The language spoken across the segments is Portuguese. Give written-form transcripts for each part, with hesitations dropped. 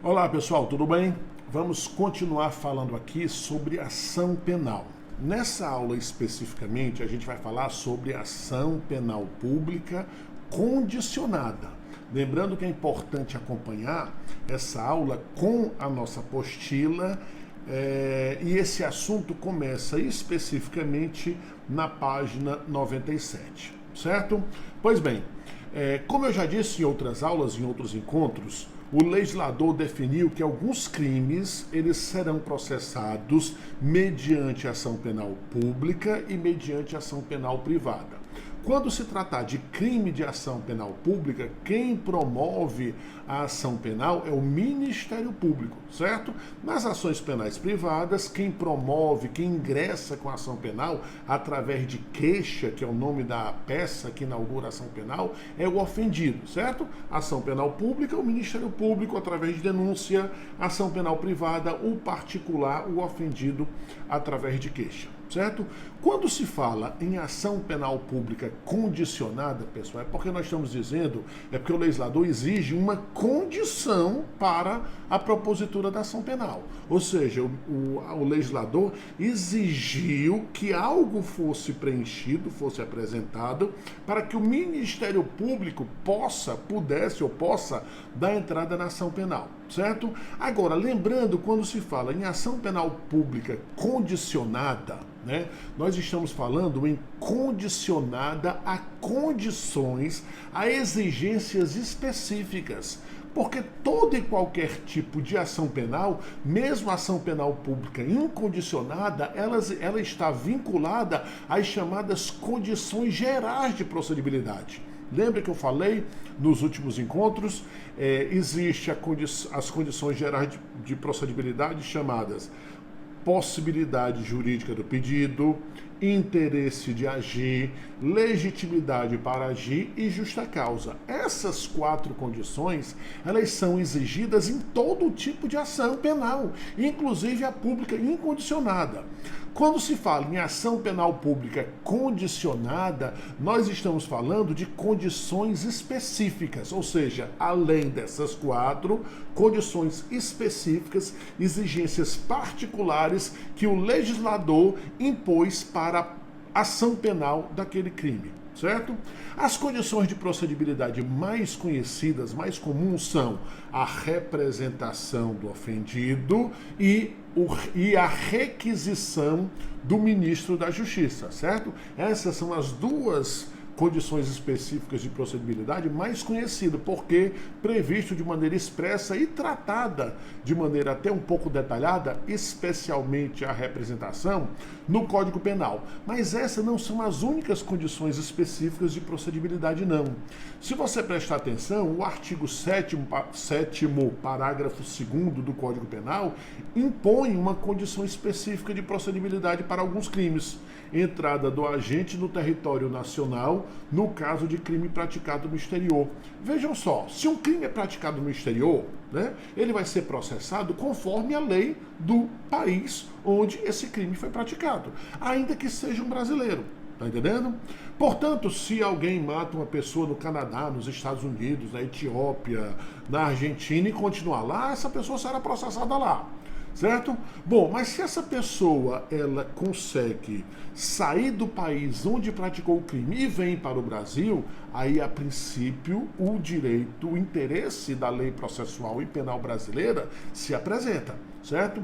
Olá pessoal, tudo bem? Vamos continuar falando aqui sobre ação penal. Nessa aula especificamente a gente vai falar sobre ação penal pública condicionada. Lembrando que é importante acompanhar essa aula com a nossa apostila e esse assunto começa especificamente na página 97, certo? Pois bem, como eu já disse em outras aulas, em outros encontros, o legislador definiu que alguns crimes eles serão processados mediante ação penal pública e mediante ação penal privada. Quando se tratar de crime de ação penal pública, quem promove a ação penal é o Ministério Público, certo? Nas ações penais privadas, quem promove, quem ingressa com a ação penal através de queixa, que é o nome da peça que inaugura a ação penal, é o ofendido, certo? Ação penal pública, o Ministério Público através de denúncia, ação penal privada, o particular, o ofendido através de queixa. Certo? Quando se fala em ação penal pública condicionada, pessoal, é porque nós estamos dizendo, é porque o legislador exige uma condição para a propositura da ação penal. Ou seja, o legislador exigiu que algo fosse preenchido, fosse apresentado, para que o Ministério Público pudesse dar entrada na ação penal. Certo? Agora, lembrando, quando se fala em ação penal pública condicionada, nós estamos falando em condicionada a condições, a exigências específicas. Porque todo e qualquer tipo de ação penal, mesmo a ação penal pública incondicionada, ela está vinculada às chamadas condições gerais de procedibilidade. Lembra que eu falei nos últimos encontros? Existem as condições gerais de procedibilidade chamadas possibilidade jurídica do pedido, interesse de agir, legitimidade para agir e justa causa. Essas 4 condições, elas são exigidas em todo tipo de ação penal, inclusive a pública incondicionada. Quando se fala em ação penal pública condicionada, nós estamos falando de condições específicas, ou seja, além dessas 4, condições específicas, exigências particulares que o legislador impôs para a ação penal daquele crime, certo? As condições de procedibilidade mais conhecidas, mais comuns são a representação do ofendido e a requisição do ministro da Justiça, certo? Essas são as 2 condições específicas de procedibilidade mais conhecidas, porque previsto de maneira expressa e tratada de maneira até um pouco detalhada, especialmente a representação, no Código Penal. Mas essas não são as únicas condições específicas de procedibilidade, não. Se você prestar atenção, o artigo 7º, parágrafo 2º do Código Penal impõe uma condição específica de procedibilidade para alguns crimes. Entrada do agente no território nacional, no caso de crime praticado no exterior. Vejam só, se um crime é praticado no exterior, ele vai ser processado conforme a lei do país onde esse crime foi praticado, ainda que seja um brasileiro. Tá entendendo? Portanto, se alguém mata uma pessoa no Canadá, nos Estados Unidos, na Etiópia, na Argentina e continuar lá, essa pessoa será processada lá. Certo? Bom, mas se essa pessoa ela consegue sair do país onde praticou o crime e vem para o Brasil, aí a princípio o direito, o interesse da lei processual e penal brasileira se apresenta, certo?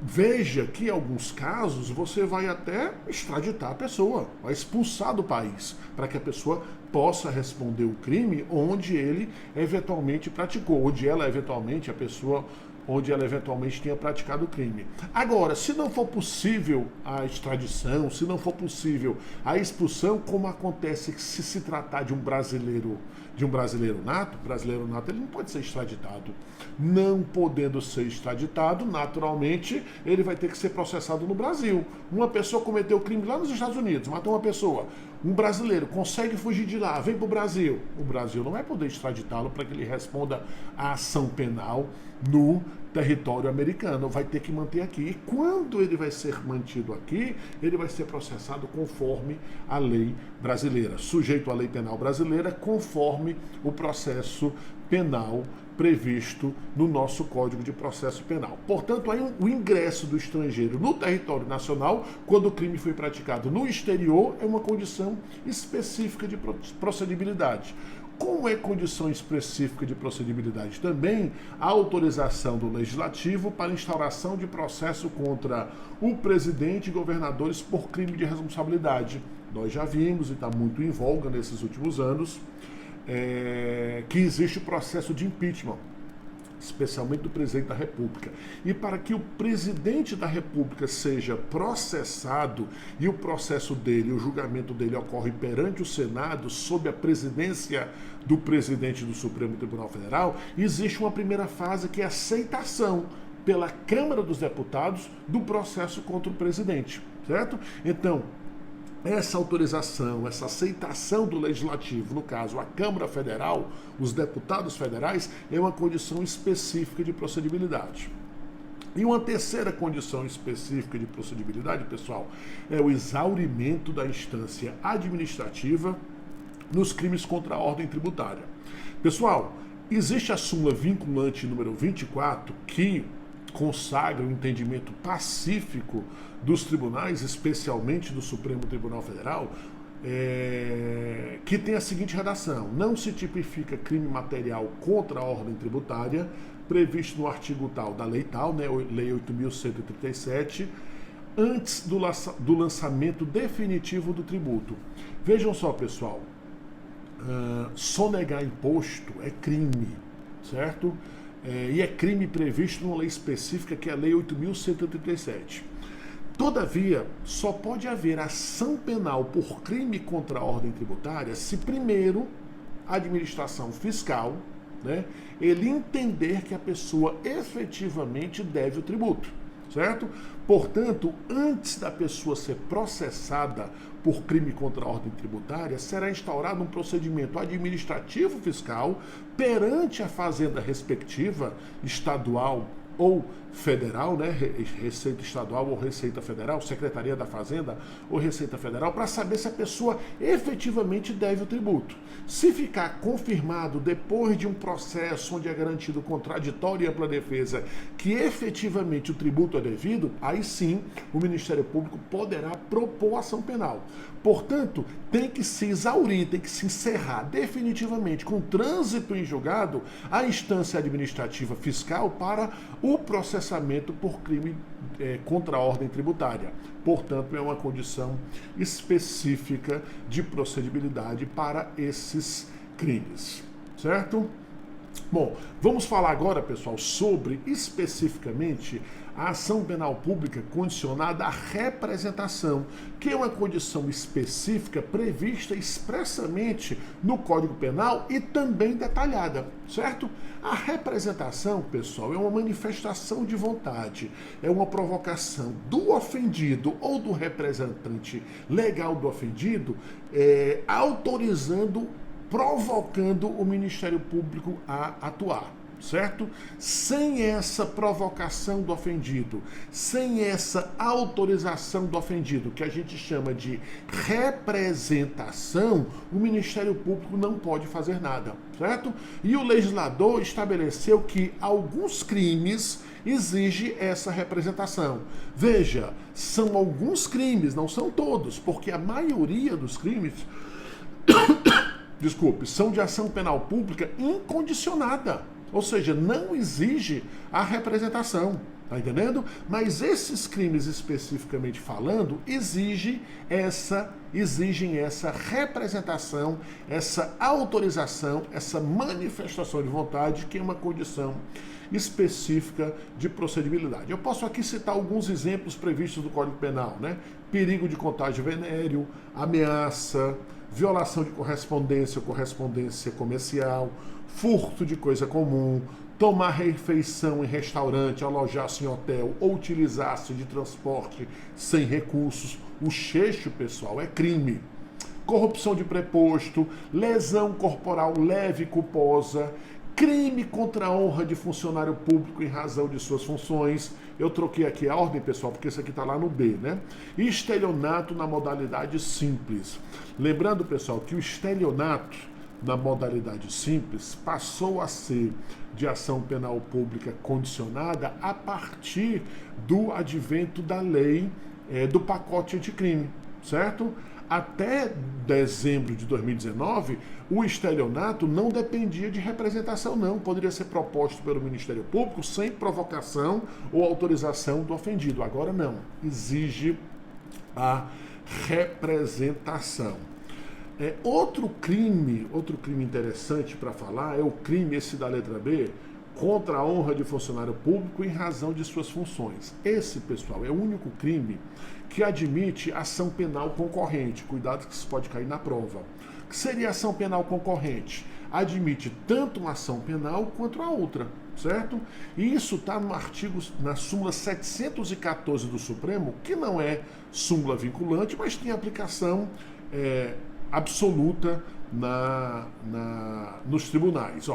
Veja que em alguns casos você vai até extraditar a pessoa, vai expulsar do país, para que a pessoa possa responder o crime onde ele eventualmente praticou, onde ela eventualmente, a pessoa onde ela eventualmente tenha praticado o crime. Agora, se não for possível a extradição, se não for possível a expulsão, como acontece se se tratar de um brasileiro nato, ele não pode ser extraditado. Não podendo ser extraditado, naturalmente, ele vai ter que ser processado no Brasil. Uma pessoa cometeu o crime lá nos Estados Unidos, matou uma pessoa. Um brasileiro consegue fugir de lá, vem para o Brasil. O Brasil não vai poder extraditá-lo para que ele responda à ação penal no território americano, vai ter que manter aqui. E quando ele vai ser mantido aqui, ele vai ser processado conforme a lei brasileira, sujeito à lei penal brasileira, conforme o processo penal previsto no nosso Código de Processo Penal. Portanto, aí o ingresso do estrangeiro no território nacional, quando o crime foi praticado no exterior, é uma condição específica de procedibilidade. Como é condição específica de procedibilidade também a autorização do Legislativo para instauração de processo contra o presidente e governadores por crime de responsabilidade. Nós já vimos, e está muito em voga nesses últimos anos, que existe o processo de impeachment, especialmente do presidente da República. E para que o presidente da República seja processado e o processo dele, o julgamento dele ocorre perante o Senado, sob a presidência do presidente do Supremo Tribunal Federal, existe uma primeira fase que é a aceitação pela Câmara dos Deputados do processo contra o presidente, certo? Então, essa autorização, essa aceitação do Legislativo, no caso a Câmara Federal, os deputados federais, é uma condição específica de procedibilidade. E uma terceira condição específica de procedibilidade, pessoal, é o exaurimento da instância administrativa nos crimes contra a ordem tributária. Pessoal, existe a súmula vinculante número 24 que consagra o entendimento pacífico dos tribunais, especialmente do Supremo Tribunal Federal, que tem a seguinte redação: não se tipifica crime material contra a ordem tributária previsto no artigo tal da lei tal, né, Lei 8.137, antes do lançamento definitivo do tributo. Vejam só, pessoal, sonegar imposto é crime, certo? E é crime previsto numa lei específica que é a Lei 8.137. Todavia, só pode haver ação penal por crime contra a ordem tributária se primeiro a administração fiscal, né, ele entender que a pessoa efetivamente deve o tributo, certo? Portanto, antes da pessoa ser processada por crime contra a ordem tributária, será instaurado um procedimento administrativo fiscal perante a fazenda respectiva, estadual ou federal, né, Receita Estadual ou Receita Federal, Secretaria da Fazenda ou Receita Federal, para saber se a pessoa efetivamente deve o tributo. Se ficar confirmado depois de um processo onde é garantido contraditório e ampla defesa que efetivamente o tributo é devido, aí sim o Ministério Público poderá propor ação penal. Portanto, tem que se exaurir, tem que se encerrar definitivamente com trânsito em julgado a instância administrativa fiscal para o processamento por crime contra a ordem tributária. Portanto, é uma condição específica de procedibilidade para esses crimes, certo? Bom, vamos falar agora, pessoal, sobre especificamente a ação penal pública condicionada à representação, que é uma condição específica prevista expressamente no Código Penal e também detalhada, certo? A representação, pessoal, é uma manifestação de vontade, é uma provocação do ofendido ou do representante legal do ofendido, provocando o Ministério Público a atuar, certo? Sem essa provocação do ofendido, sem essa autorização do ofendido, que a gente chama de representação, o Ministério Público não pode fazer nada, certo? E o legislador estabeleceu que alguns crimes exigem essa representação. Veja, são alguns crimes, não são todos, porque a maioria dos crimes são de ação penal pública incondicionada, ou seja, não exige a representação, tá entendendo? Mas esses crimes especificamente falando exigem essa representação, essa autorização, essa manifestação de vontade, que é uma condição específica de procedibilidade. Eu posso aqui citar alguns exemplos previstos do Código Penal, né? Perigo de contágio venéreo, ameaça, violação de correspondência ou correspondência comercial, furto de coisa comum, tomar refeição em restaurante, alojar-se em hotel ou utilizar-se de transporte sem recursos. O xexo, pessoal, é crime. Corrupção de preposto, lesão corporal leve e culposa, crime contra a honra de funcionário público em razão de suas funções. Eu troquei aqui a ordem, pessoal, porque isso aqui está lá no B, né? E estelionato na modalidade simples. Lembrando, pessoal, que o estelionato na modalidade simples, passou a ser de ação penal pública condicionada a partir do advento da lei do pacote anticrime, certo? Até dezembro de 2019, o estelionato não dependia de representação, não. Poderia ser proposto pelo Ministério Público sem provocação ou autorização do ofendido. Agora não. Exige a representação. Outro crime interessante para falar é o crime, esse da letra B, contra a honra de funcionário público em razão de suas funções. Esse, pessoal, é o único crime que admite ação penal concorrente. Cuidado que isso pode cair na prova. O que seria ação penal concorrente? Admite tanto uma ação penal quanto a outra, certo? E isso está no artigo, na súmula 714 do Supremo, que não é súmula vinculante, mas tem aplicação absoluta nos tribunais.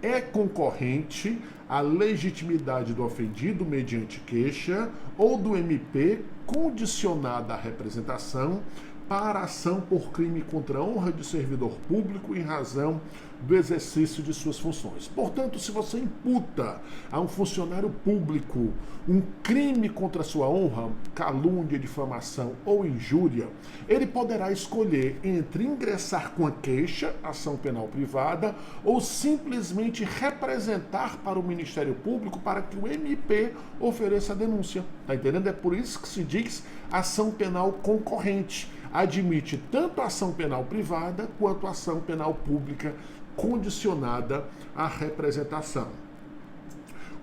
É concorrente a legitimidade do ofendido mediante queixa ou do MP condicionada à representação para ação por crime contra a honra de servidor público em razão do exercício de suas funções. Portanto, se você imputa a um funcionário público um crime contra a sua honra, calúnia, difamação ou injúria, ele poderá escolher entre ingressar com a queixa, ação penal privada, ou simplesmente representar para o Ministério Público para que o MP ofereça a denúncia. Tá entendendo? É por isso que se diz ação penal concorrente. Admite tanto a ação penal privada quanto a ação penal pública condicionada à representação.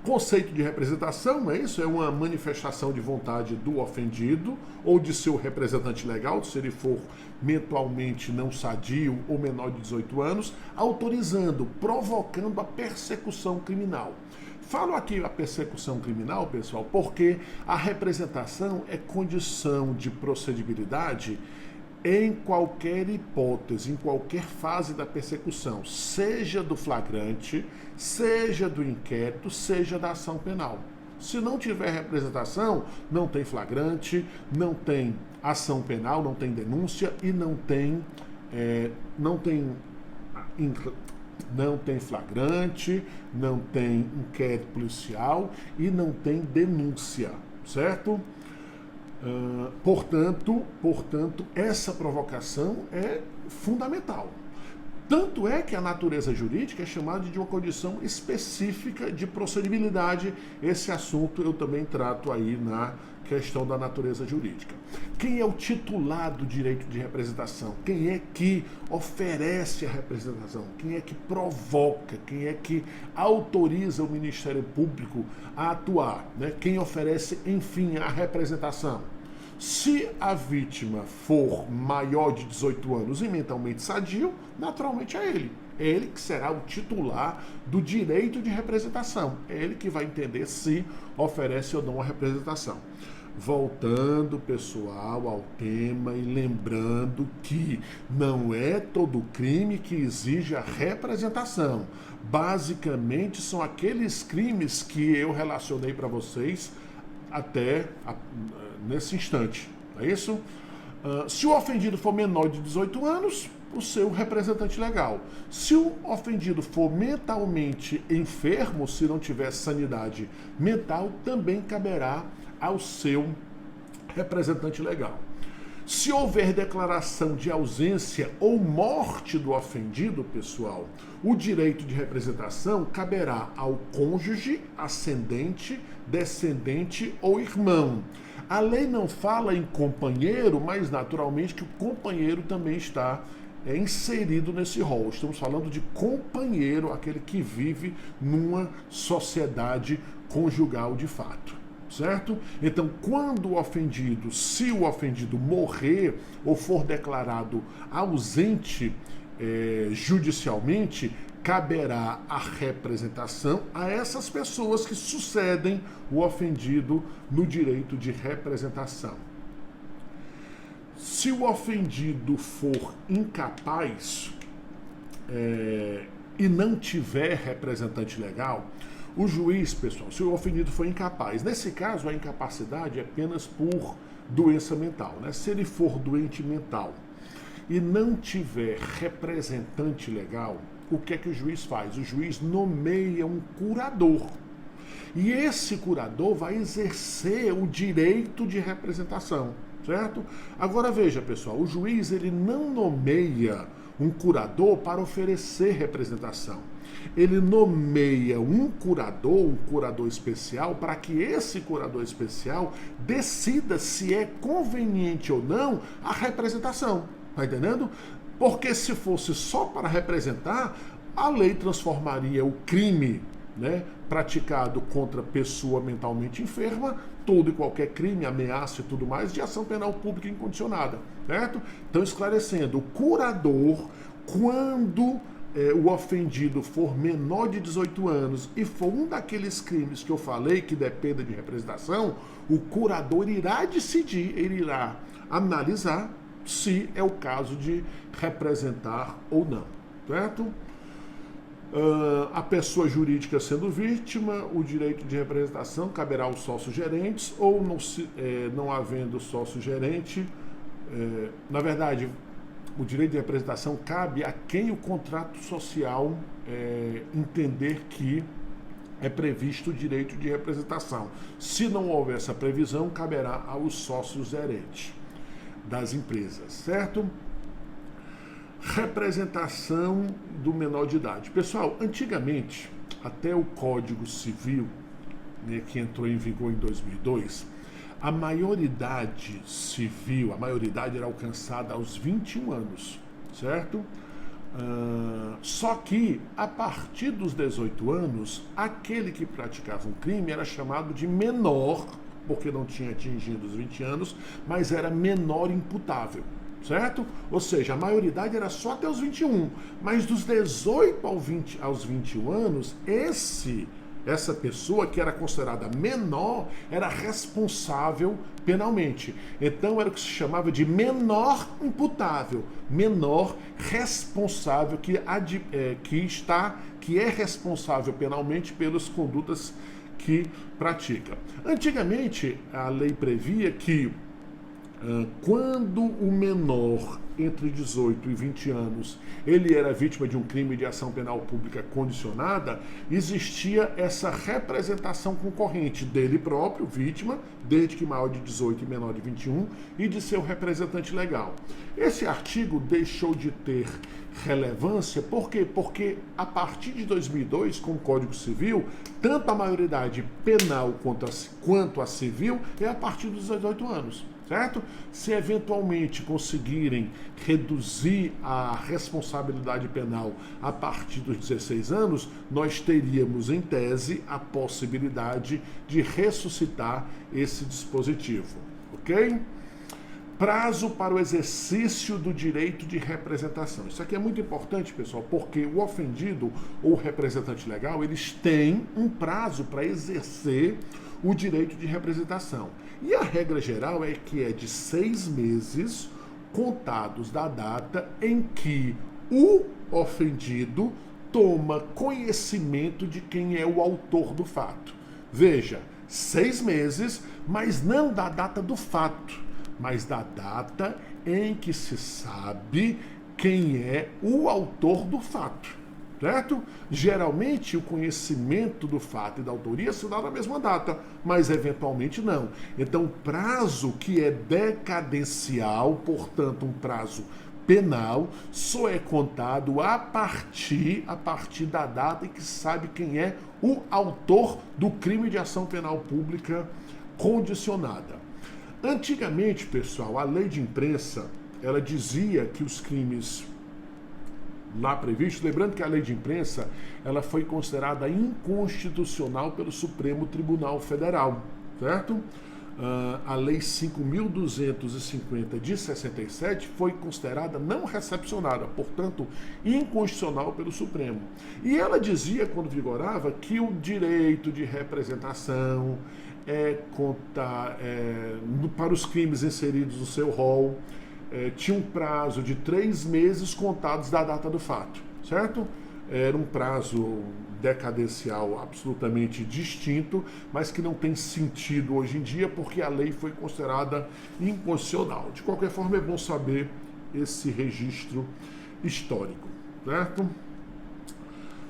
Conceito de representação, é isso? É uma manifestação de vontade do ofendido ou de seu representante legal, se ele for mentalmente não sadio ou menor de 18 anos, autorizando, provocando a persecução criminal. Falo aqui a persecução criminal, pessoal, porque a representação é condição de procedibilidade em qualquer hipótese, em qualquer fase da persecução, seja do flagrante, seja do inquérito, seja da ação penal. Se não tiver representação, não tem flagrante, não tem ação penal, não tem denúncia e não tem flagrante, não tem inquérito policial e não tem denúncia, certo? Portanto, essa provocação é fundamental. Tanto é que a natureza jurídica é chamada de uma condição específica de procedibilidade. Esse assunto eu também trato aí na questão da natureza jurídica. Quem é o titular do direito de representação? Quem é que oferece a representação? Quem é que provoca? Quem é que autoriza o Ministério Público a atuar? Né? Quem oferece, enfim, a representação? Se a vítima for maior de 18 anos e mentalmente sadio, naturalmente é ele. É ele que será o titular do direito de representação. É ele que vai entender se oferece ou não a representação. Voltando, pessoal, ao tema e lembrando que não é todo crime que exige a representação. Basicamente, são aqueles crimes que eu relacionei para vocês até nesse instante. É isso? Se o ofendido for menor de 18 anos, o seu representante legal. Se o ofendido for mentalmente enfermo, se não tiver sanidade mental, também caberá ao seu representante legal. Se houver declaração de ausência ou morte do ofendido, pessoal, o direito de representação caberá ao cônjuge, ascendente, descendente ou irmão. A lei não fala em companheiro, mas naturalmente que o companheiro também está inserido nesse rol. Estamos falando de companheiro, aquele que vive numa sociedade conjugal de fato. Certo? Então, quando o ofendido, se o ofendido morrer ou for declarado ausente judicialmente, caberá a representação a essas pessoas que sucedem o ofendido no direito de representação. Se o ofendido for incapaz e não tiver representante legal, o juiz, pessoal, se o ofendido for incapaz, nesse caso a incapacidade é apenas por doença mental, né? Se ele for doente mental e não tiver representante legal, o que é que o juiz faz? O juiz nomeia um curador. E esse curador vai exercer o direito de representação, certo? Agora veja, pessoal, o juiz ele não nomeia um curador para oferecer representação. Ele nomeia um curador especial, para que esse curador especial decida se é conveniente ou não a representação. Tá entendendo? Porque se fosse só para representar, a lei transformaria o crime, né, praticado contra pessoa mentalmente enferma, todo e qualquer crime, ameaça e tudo mais, de ação penal pública incondicionada, certo? Então, esclarecendo, o curador, quando o ofendido for menor de 18 anos e for um daqueles crimes que eu falei que dependa de representação, o curador irá decidir, ele irá analisar se é o caso de representar ou não, certo? A pessoa jurídica sendo vítima, o direito de representação caberá aos sócios-gerentes, ou não havendo sócio-gerente, na verdade, o direito de representação cabe a quem o contrato social entender que é previsto o direito de representação. Se não houver essa previsão, caberá aos sócios-gerentes das empresas, certo? Representação do menor de idade. Pessoal, antigamente, até o Código Civil, né, que entrou em vigor em 2002, a maioridade civil, a maioridade era alcançada aos 21 anos, certo? Só que, a partir dos 18 anos, aquele que praticava um crime era chamado de menor, porque não tinha atingido os 20 anos, mas era menor imputável, certo? Ou seja, a maioridade era só até os 21, mas dos 18 aos 21 anos, essa pessoa que era considerada menor era responsável penalmente. Então era o que se chamava de menor imputável, menor responsável que é responsável penalmente pelas condutas que pratica. Antigamente a lei previa que quando o menor entre 18 e 20 anos ele era vítima de um crime de ação penal pública condicionada, existia essa representação concorrente dele próprio, vítima, desde que maior de 18 e menor de 21, e de seu representante legal. Esse artigo deixou de ter relevância, por quê? Porque a partir de 2002, com o Código Civil, tanto a maioridade penal quanto a civil é a partir dos 18 anos. Certo? Se eventualmente conseguirem reduzir a responsabilidade penal a partir dos 16 anos, nós teríamos, em tese, a possibilidade de ressuscitar esse dispositivo. Ok? Prazo para o exercício do direito de representação. Isso aqui é muito importante, pessoal, porque o ofendido ou o representante legal, eles têm um prazo para exercer o direito de representação. E a regra geral é que é de 6 meses contados da data em que o ofendido toma conhecimento de quem é o autor do fato. Veja, 6 meses, mas não da data do fato, mas da data em que se sabe quem é o autor do fato. Certo? Geralmente o conhecimento do fato e da autoria se dá na mesma data, mas eventualmente não. Então, prazo que é decadencial, portanto um prazo penal, só é contado a partir da data em que se sabe quem é o autor do crime de ação penal pública condicionada. Antigamente, pessoal, a lei de imprensa, ela dizia que os crimes lá previsto, lembrando que a lei de imprensa ela foi considerada inconstitucional pelo Supremo Tribunal Federal, certo? A lei 5.250 de 67 foi considerada não recepcionada, portanto inconstitucional pelo Supremo. E ela dizia, quando vigorava, que o direito de representação para os crimes inseridos no seu rol tinha um prazo de 3 meses contados da data do fato, certo? Era um prazo decadencial absolutamente distinto, mas que não tem sentido hoje em dia porque a lei foi considerada inconstitucional. De qualquer forma, é bom saber esse registro histórico, certo?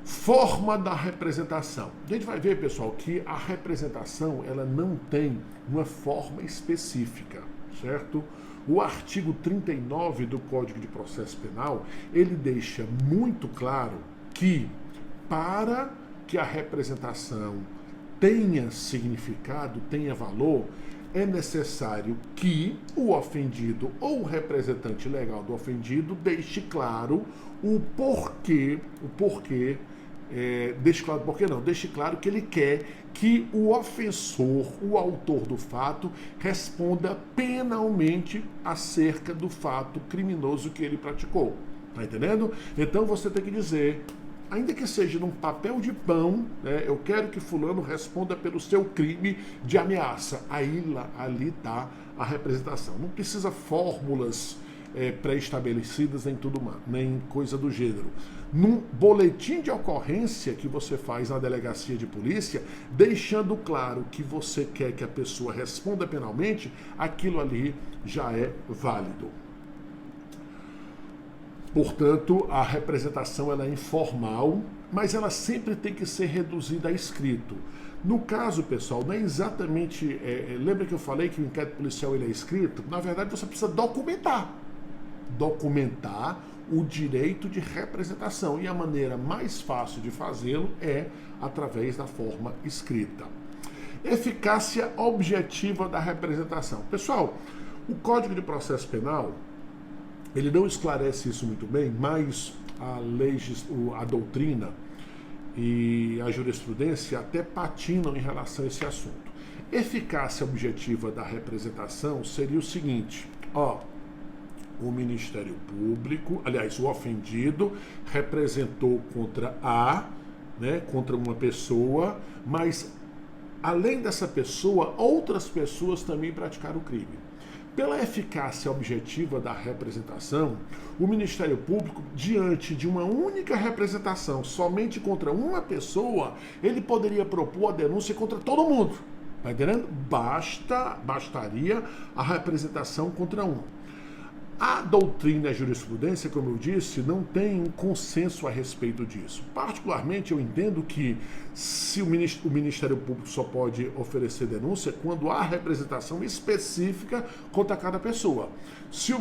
Forma da representação. A gente vai ver, pessoal, que a representação ela não tem uma forma específica, certo? O artigo 39 do Código de Processo Penal, ele deixa muito claro que para que a representação tenha significado, tenha valor, é necessário que o ofendido ou o representante legal do ofendido deixe claro o porquê, deixe claro que ele quer que o ofensor, o autor do fato, responda penalmente acerca do fato criminoso que ele praticou. Tá entendendo? Então você tem que dizer, ainda que seja num papel de pão, né, eu quero que fulano responda pelo seu crime de ameaça. Ali está a representação. Não precisa fórmulas pré-estabelecidas nem coisa do gênero. Num boletim de ocorrência que você faz na delegacia de polícia, deixando claro que você quer que a pessoa responda penalmente, aquilo ali já é válido. Portanto, a representação ela é informal, mas ela sempre tem que ser reduzida a escrito. No caso, pessoal, não é exatamente... lembra que eu falei que o inquérito policial ele é escrito? Na verdade, você precisa documentar o direito de representação. E a maneira mais fácil de fazê-lo é através da forma escrita. Eficácia objetiva da representação. Pessoal, o Código de Processo Penal, ele não esclarece isso muito bem, mas a doutrina e a jurisprudência até patinam em relação a esse assunto. Eficácia objetiva da representação seria o seguinte, o Ministério Público, aliás, o ofendido representou contra contra uma pessoa, mas além dessa pessoa, outras pessoas também praticaram o crime. Pela eficácia objetiva da representação, o Ministério Público, diante de uma única representação, somente contra uma pessoa, ele poderia propor a denúncia contra todo mundo. Tá entendendo? Bastaria a representação contra um. A doutrina e a jurisprudência, como eu disse, não tem um consenso a respeito disso. Particularmente, eu entendo que se o Ministério Público só pode oferecer denúncia quando há representação específica contra cada pessoa. Se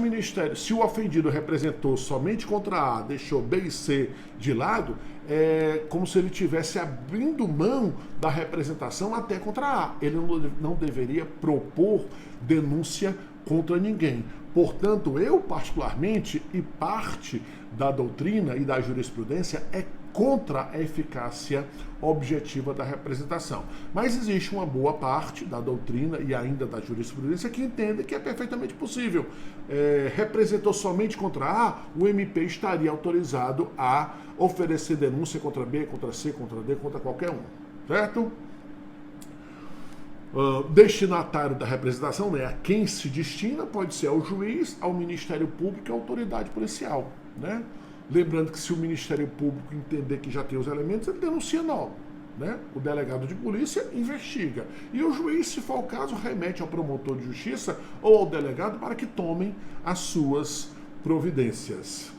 o ofendido representou somente contra A, deixou B e C de lado, é como se ele estivesse abrindo mão da representação até contra A. Ele não deveria propor denúncia contra ninguém. Portanto, eu particularmente, e parte da doutrina e da jurisprudência, é contra a eficácia objetiva da representação. Mas existe uma boa parte da doutrina e ainda da jurisprudência que entende que é perfeitamente possível. Representou somente contra A, o MP estaria autorizado a oferecer denúncia contra B, contra C, contra D, contra qualquer um. Certo? Destinatário da representação, né, a quem se destina, pode ser ao juiz, ao Ministério Público e à autoridade policial, né? Lembrando que se o Ministério Público entender que já tem os elementos, ele denuncia logo, né? O delegado de polícia investiga. E o juiz, se for o caso, remete ao promotor de justiça ou ao delegado para que tomem as suas providências.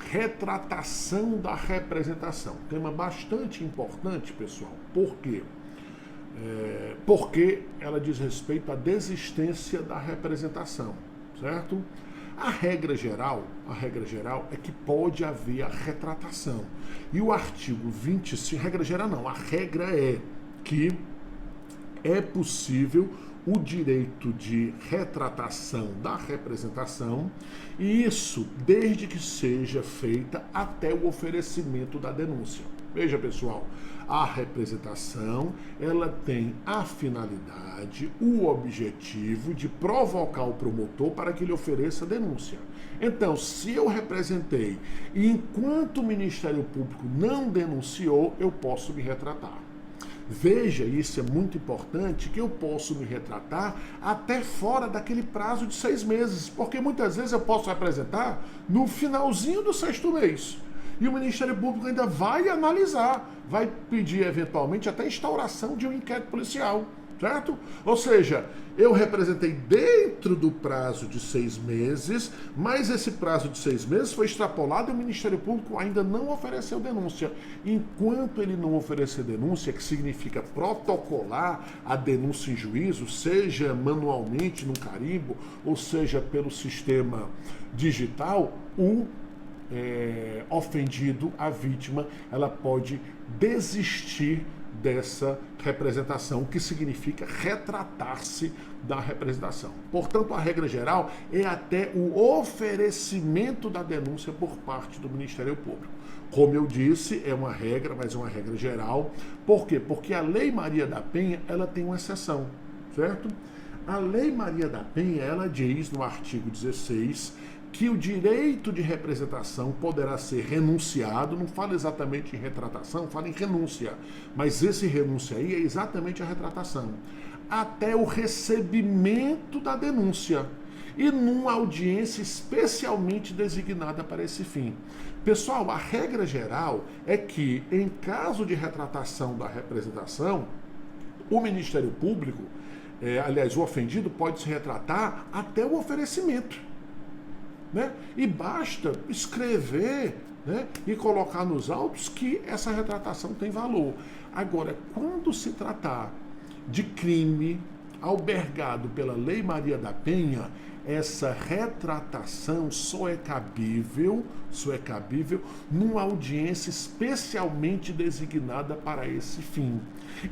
Retratação da representação. Tema bastante importante, pessoal. Por quê? Porque ela diz respeito à desistência da representação, certo? A regra geral é que pode haver a retratação. E o artigo 25, regra geral não, a regra é que é possível o direito de retratação da representação, e isso desde que seja feita até o oferecimento da denúncia. Veja, pessoal, a representação, ela tem a finalidade, o objetivo de provocar o promotor para que ele ofereça a denúncia. Então, se eu representei e enquanto o Ministério Público não denunciou, eu posso me retratar. Veja, isso é muito importante, que eu posso me retratar até fora daquele prazo de 6 meses, porque muitas vezes eu posso representar no finalzinho do 6º mês. E o Ministério Público ainda vai analisar, vai pedir eventualmente até instauração de um inquérito policial, certo? Ou seja, eu representei dentro do prazo de 6 meses, mas esse prazo de 6 meses foi extrapolado e o Ministério Público ainda não ofereceu denúncia. Enquanto ele não oferecer denúncia, que significa protocolar a denúncia em juízo, seja manualmente no carimbo, ou seja pelo sistema digital, o ofendido, a vítima, ela pode desistir dessa representação, o que significa retratar-se da representação. Portanto, a regra geral é até o oferecimento da denúncia por parte do Ministério Público. Como eu disse, é uma regra, mas é uma regra geral. Por quê? Porque a Lei Maria da Penha, ela tem uma exceção, certo? A Lei Maria da Penha, ela diz no artigo 16 que o direito de representação poderá ser renunciado, não fala exatamente em retratação, fala em renúncia, mas esse renúncia aí é exatamente a retratação, até o recebimento da denúncia e numa audiência especialmente designada para esse fim. Pessoal, a regra geral é que, em caso de retratação da representação, o Ministério Público, aliás, o ofendido pode se retratar até o oferecimento. Né? E basta escrever, né, e colocar nos autos que essa retratação tem valor. Agora, quando se tratar de crime albergado pela Lei Maria da Penha, essa retratação só é cabível numa audiência especialmente designada para esse fim.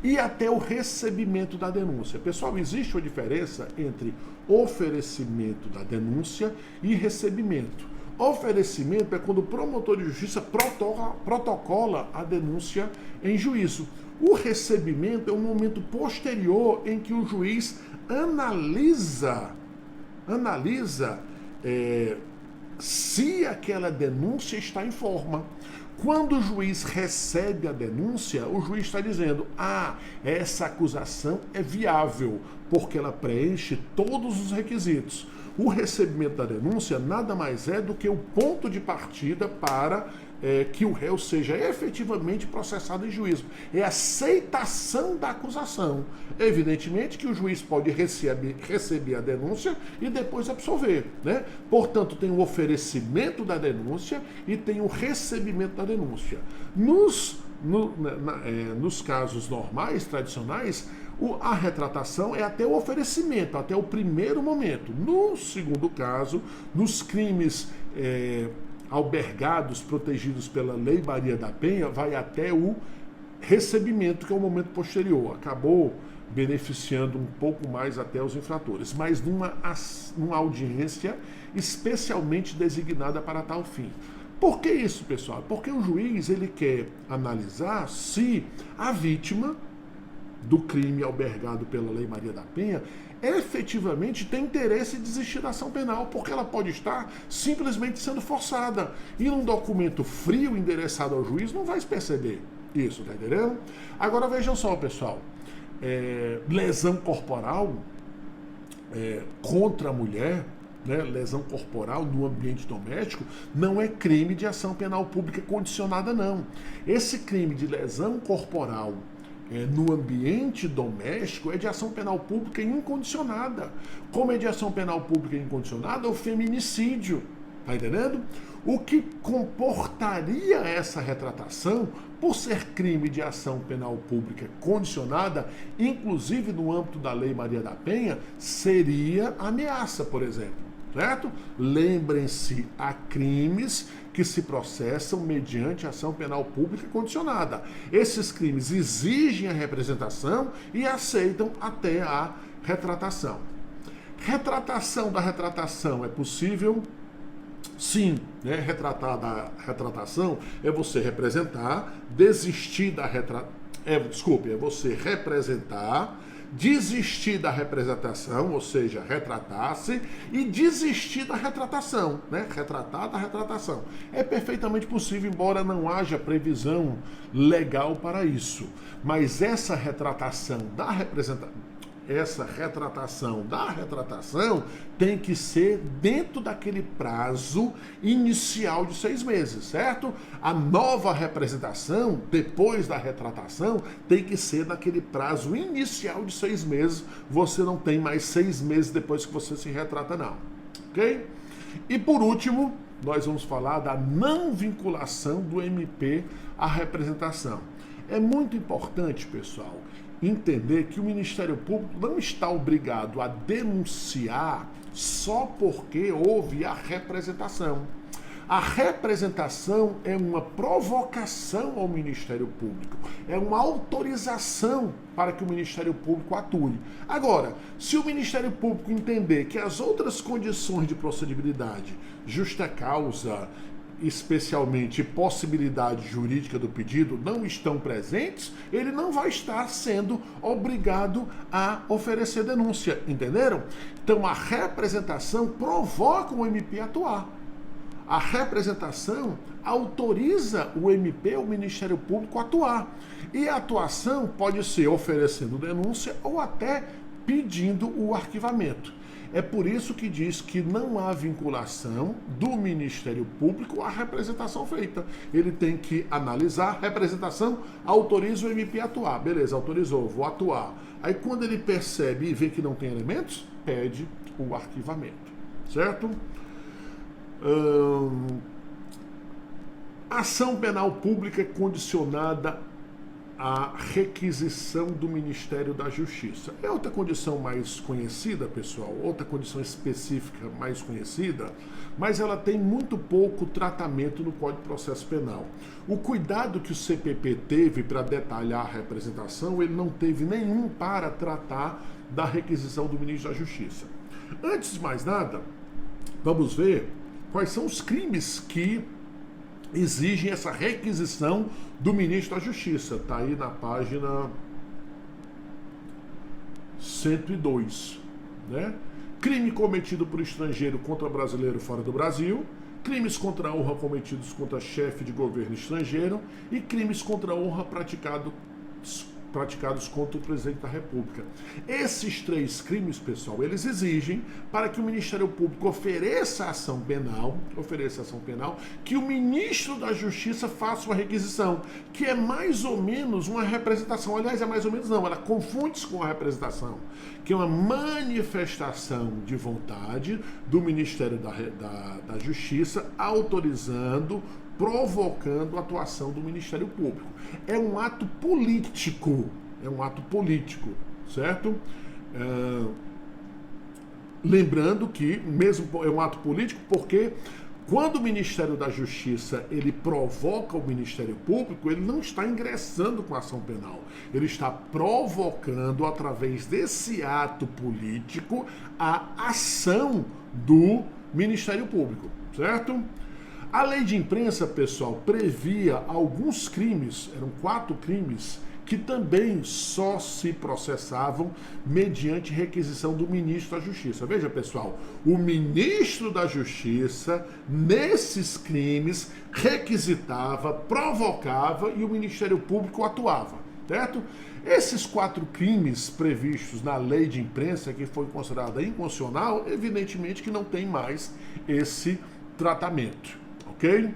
E até o recebimento da denúncia. Pessoal, existe uma diferença entre oferecimento da denúncia e recebimento. Oferecimento é quando o promotor de justiça protocola a denúncia em juízo. O recebimento é um momento posterior em que o juiz analisa se aquela denúncia está em forma. Quando o juiz recebe a denúncia, o juiz está dizendo: essa acusação é viável, porque ela preenche todos os requisitos. O recebimento da denúncia nada mais é do que o ponto de partida para que o réu seja efetivamente processado em juízo. É a aceitação da acusação. Evidentemente que o juiz pode receber a denúncia e depois absolver, né? Portanto, tem o oferecimento da denúncia e tem o recebimento da denúncia. Nos casos normais, tradicionais, a retratação é até o oferecimento, até o primeiro momento. No segundo caso, nos crimes albergados, protegidos pela Lei Maria da Penha, vai até o recebimento, que é o momento posterior. Acabou beneficiando um pouco mais até os infratores, mas numa audiência especialmente designada para tal fim. Por que isso, pessoal? Porque o juiz ele quer analisar se a vítima do crime albergado pela Lei Maria da Penha efetivamente tem interesse em desistir da ação penal, porque ela pode estar simplesmente sendo forçada. E num documento frio endereçado ao juiz não vai se perceber isso, tá entendendo? Agora vejam só, pessoal, lesão corporal contra a mulher, né, lesão corporal no ambiente doméstico, não é crime de ação penal pública condicionada, não. Esse crime de lesão corporal no ambiente doméstico é de ação penal pública incondicionada. Como é de ação penal pública incondicionada, é o feminicídio. Tá entendendo? O que comportaria essa retratação, por ser crime de ação penal pública condicionada, inclusive no âmbito da Lei Maria da Penha, seria ameaça, por exemplo. Certo? Lembrem-se, há crimes que se processam mediante ação penal pública condicionada. Esses crimes exigem a representação e aceitam até a retratação. Retratação da retratação é possível? Sim, né? Retratação é você representar, desistir da é você representar, desistir da representação, ou seja, retratar-se, e desistir da retratação, né? Retratar da retratação. É perfeitamente possível, embora não haja previsão legal para isso. Mas essa retratação da representação, essa retratação da retratação tem que ser dentro daquele prazo inicial de 6 meses, certo? A nova representação, depois da retratação, tem que ser naquele prazo inicial de 6 meses. Você não tem mais 6 meses depois que você se retrata, não. Ok? E por último, nós vamos falar da não vinculação do MP à representação. É muito importante, pessoal, entender que o Ministério Público não está obrigado a denunciar só porque houve a representação. A representação é uma provocação ao Ministério Público, é uma autorização para que o Ministério Público atue. Agora, se o Ministério Público entender que as outras condições de procedibilidade, justa causa, especialmente possibilidade jurídica do pedido, não estão presentes, ele não vai estar sendo obrigado a oferecer denúncia, entenderam? Então a representação provoca o MP a atuar. A representação autoriza o MP, o Ministério Público, a atuar. E a atuação pode ser oferecendo denúncia ou até pedindo o arquivamento. É por isso que diz que não há vinculação do Ministério Público à representação feita. Ele tem que analisar, representação, autoriza o MP a atuar. Beleza, autorizou, vou atuar. Aí quando ele percebe e vê que não tem elementos, pede o arquivamento, certo? Ação penal pública condicionada à requisição do Ministério da Justiça. É outra condição mais conhecida, pessoal, outra condição específica mais conhecida, mas ela tem muito pouco tratamento no Código de Processo Penal. O cuidado que o CPP teve para detalhar a representação, ele não teve nenhum para tratar da requisição do Ministro da Justiça. Antes de mais nada, vamos ver quais são os crimes que exigem essa requisição do Ministro da Justiça. Está aí na página 102. Né? Crime cometido por estrangeiro contra brasileiro fora do Brasil, crimes contra a honra cometidos contra chefe de governo estrangeiro e crimes contra a honra praticados contra o presidente da República. Esses 3 crimes, pessoal, eles exigem para que o Ministério Público ofereça ação penal, que o Ministro da Justiça faça uma requisição, que é mais ou menos uma representação. Aliás, é mais ou menos não, ela confunde-se com a representação, que é uma manifestação de vontade do Ministério da Justiça autorizando, provocando a atuação do Ministério Público. É um ato político, certo? Lembrando que mesmo é um ato político porque quando o Ministério da Justiça ele provoca o Ministério Público, ele não está ingressando com a ação penal, ele está provocando através desse ato político a ação do Ministério Público, certo? A lei de imprensa, pessoal, previa alguns crimes, eram 4 crimes, que também só se processavam mediante requisição do Ministro da Justiça. Veja, pessoal, o Ministro da Justiça, nesses crimes, requisitava, provocava e o Ministério Público atuava, certo? Esses 4 crimes previstos na lei de imprensa, que foi considerada inconstitucional, evidentemente que não tem mais esse tratamento. Ok?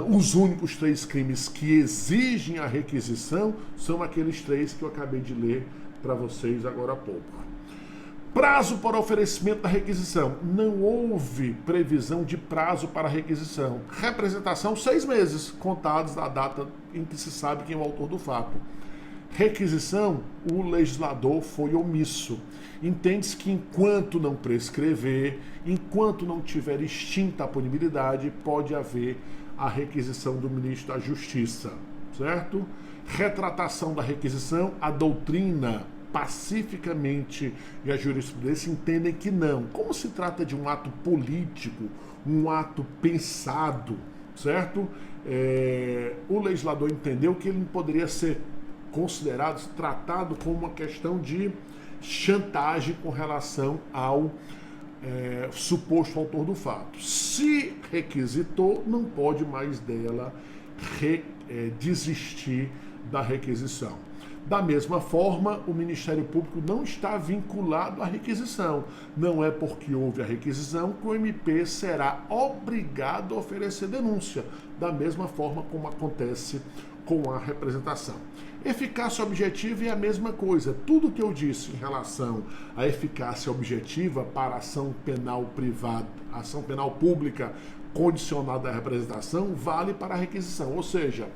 Os únicos 3 crimes que exigem a requisição são aqueles 3 que eu acabei de ler para vocês agora há pouco. Prazo para oferecimento da requisição. Não houve previsão de prazo para requisição. Representação 6 meses, contados da data em que se sabe quem é o autor do fato. Requisição, o legislador foi omisso. Entende-se que enquanto não prescrever, enquanto não tiver extinta a punibilidade, pode haver a requisição do Ministro da Justiça, certo? Retratação da requisição, a doutrina pacificamente e a jurisprudência entendem que não. Como se trata de um ato político, um ato pensado, certo? O legislador entendeu que ele não poderia ser considerado, tratado como uma questão de chantagem com relação ao suposto autor do fato. Se requisitou, não pode mais dela desistir da requisição. Da mesma forma, o Ministério Público não está vinculado à requisição. Não é porque houve a requisição que o MP será obrigado a oferecer denúncia, da mesma forma como acontece com a representação. Eficácia objetiva é a mesma coisa. Tudo que eu disse em relação à eficácia objetiva para ação penal privada, ação penal pública condicionada à representação, vale para a requisição. Ou seja,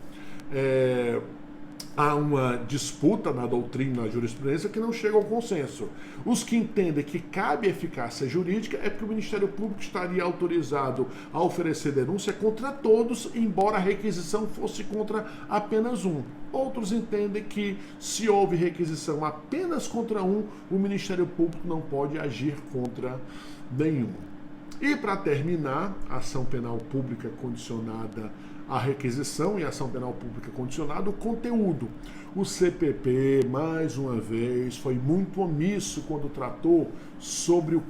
há uma disputa na doutrina, na jurisprudência, que não chega ao consenso. Os que entendem que cabe eficácia jurídica é porque o Ministério Público estaria autorizado a oferecer denúncia contra todos, embora a requisição fosse contra apenas um. Outros entendem que, se houve requisição apenas contra um, o Ministério Público não pode agir contra nenhum. E, para terminar, a ação penal pública condicionada à requisição e a ação penal pública condicionada ao conteúdo. O CPP, mais uma vez, foi muito omisso quando tratou sobre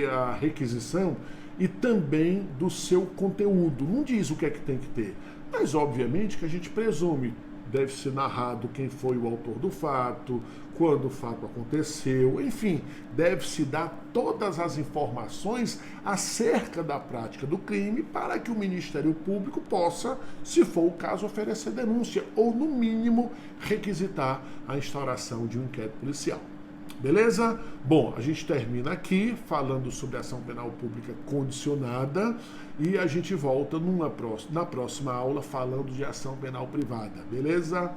a requisição e também do seu conteúdo. Não diz o que é que tem que ter, mas obviamente que a gente presume. Deve ser narrado quem foi o autor do fato, quando o fato aconteceu, enfim, deve-se dar todas as informações acerca da prática do crime para que o Ministério Público possa, se for o caso, oferecer denúncia ou, no mínimo, requisitar a instauração de um inquérito policial. Beleza? Bom, a gente termina aqui falando sobre ação penal pública condicionada e a gente volta na próxima aula falando de ação penal privada. Beleza?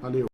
Valeu!